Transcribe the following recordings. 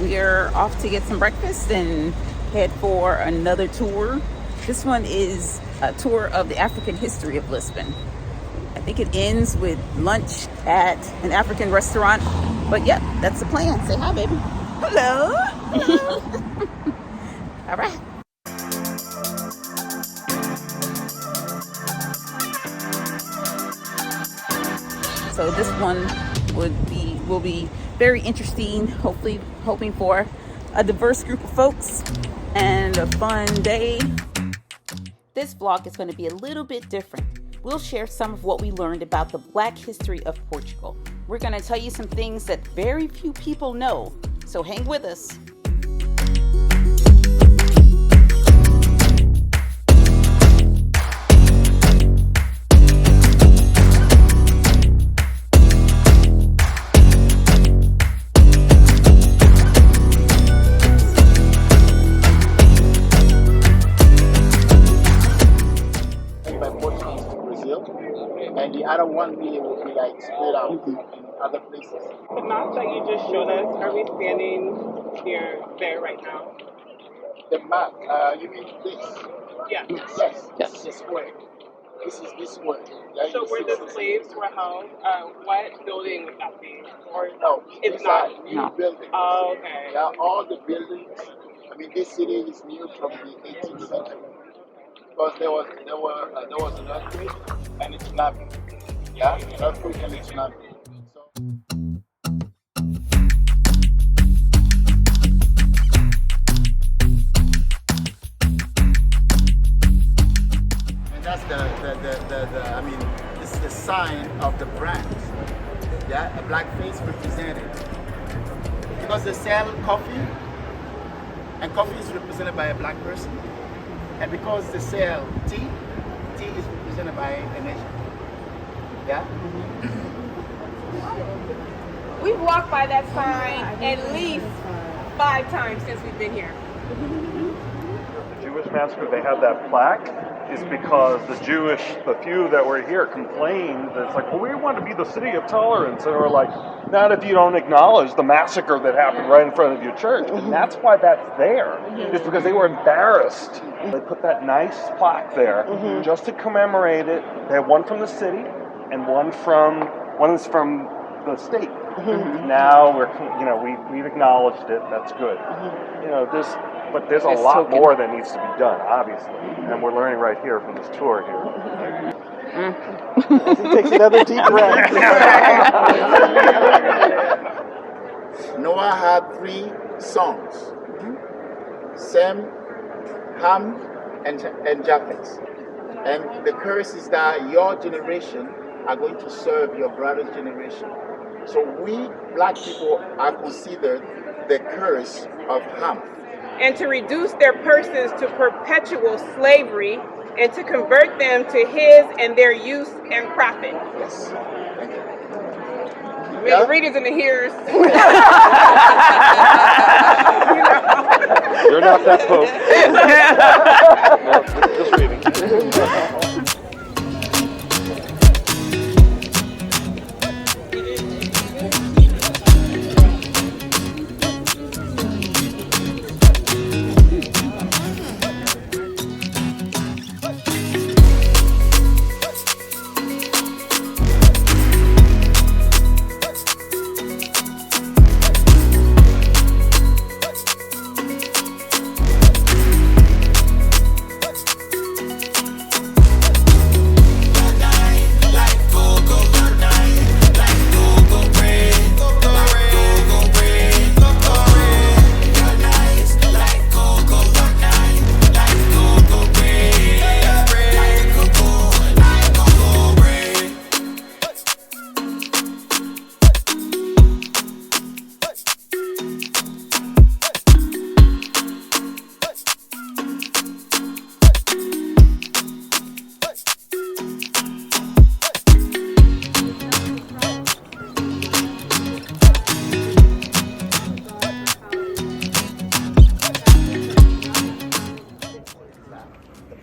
We're off to get some breakfast and head for another tour. This one is a tour of the African history of Lisbon. I think it ends with lunch at an African restaurant. But yep, that's the plan. Say hi, baby. Hello. All right. So this one will be very interesting. Hopefully, hoping for a diverse group of folks and a fun day. This vlog is going to be a little bit different. We'll share some of what we learned about the Black history of Portugal. We're going to tell you some things that very few people know. So hang with us. And the other 1 million will be like spread out in other places. The map that you just showed us, are we standing there right now? The map, you mean this? Yeah. Yes, this is a square. This is this square. Yeah, so where the slaves were held, what building would that be? Or no, it's not? New buildings. Oh, okay. Yeah, all the buildings. I mean, this city is new from the 18th century. Because there was an earthquake and a tsunami. Yeah, an earthquake and a tsunami. And that's the I mean, this is the sign of the brand. Yeah, a black face represented. Because they sell coffee, and coffee is represented by a black person. And because they sell tea, tea is represented by an Asian. Yeah? We've walked by that sign at least 5 times since we've been here. The Jewish massacre, they had that plaque, is because the few that were here complained that it's like, well, we want to be the city of tolerance. And we're like, not if you don't acknowledge the massacre that happened right in front of your church. And that's why that's there. It's because they were embarrassed. They put that nice plaque there just to commemorate it. They have one from the city and one is from the state. Now we've acknowledged it. That's good. But there's a lot more that needs to be done, obviously, and we're learning right here from this tour here. He takes another deep breath. Noah had 3 sons: Sem, Ham, and Japheth. And the curse is that your generation are going to serve your brother's generation. So we black people are considered the curse of Ham. And to reduce their persons to perpetual slavery and to convert them to his and their use and profit. Yes. Thank you. We're the readers and the hearers. You're not that Pope. No, just reading.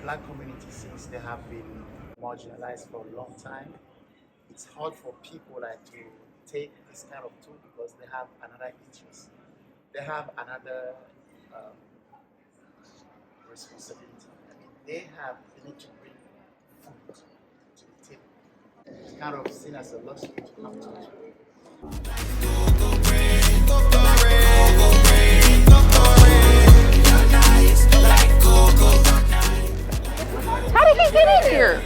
Black community, since they have been marginalized for a long time, it's hard for people to take this kind of tool because they have another interest. they have another responsibility. They need to bring food to the table. It's kind of seen as a luxury to come to it. How did he get in here?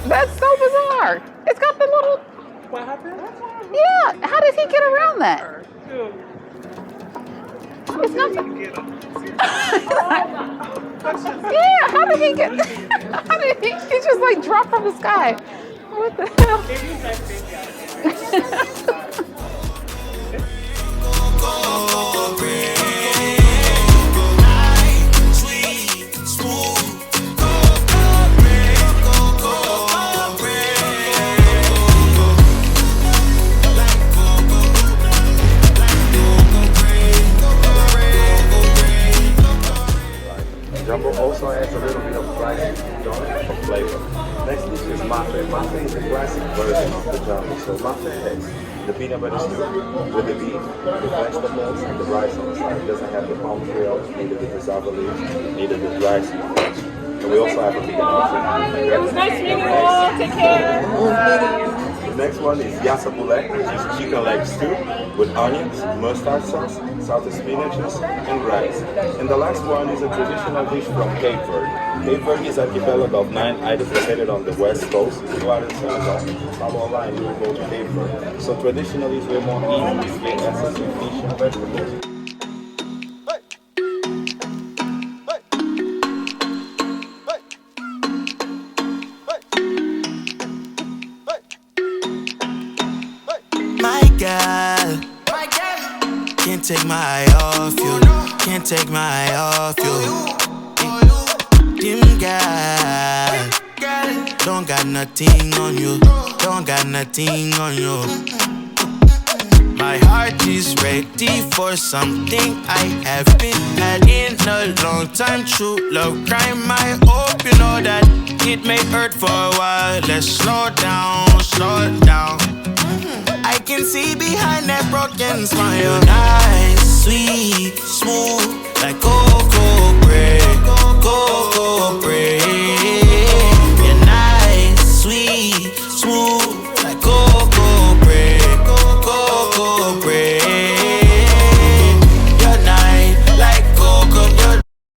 That's so bizarre. It's got the little. What happened? Yeah. How did he get around that? It's not. Yeah. How did he get? How did he just like drop from the sky? What the hell? Jumbo also adds a little bit of spice for flavor. Next dish is mafe. Mafe is the classic version of the jumbo. So mafe has the peanut butter stew with the beef, the vegetables, and the rice on the side. It doesn't have the palm oil, neither the cassava leaves, neither the dry seafood. And we also have a vegan option. It was nice meeting you all. Take care. The next one is yassa poulet, which is chicken leg stew with onions, mustard sauce, salted spinaches, and rice. And the last one is a traditional dish from Cape Verde. Cape Verde is an archipelago of 9 islands located on the west coast. If you are in Senegal, follow a line, you will go to Cape Verde. So traditionally, it's way more easy to get access to fish and vegetables. Can't take my eye off you. Can't take my eye off you. Dim gal, don't got nothing on you. Don't got nothing on you. My heart is ready for something I haven't had in a long time. True love crime, I hope you know that it may hurt for a while. Let's slow down, slow down. I can see behind that broken smile. Nice, sweet, smooth, like cocoa bread.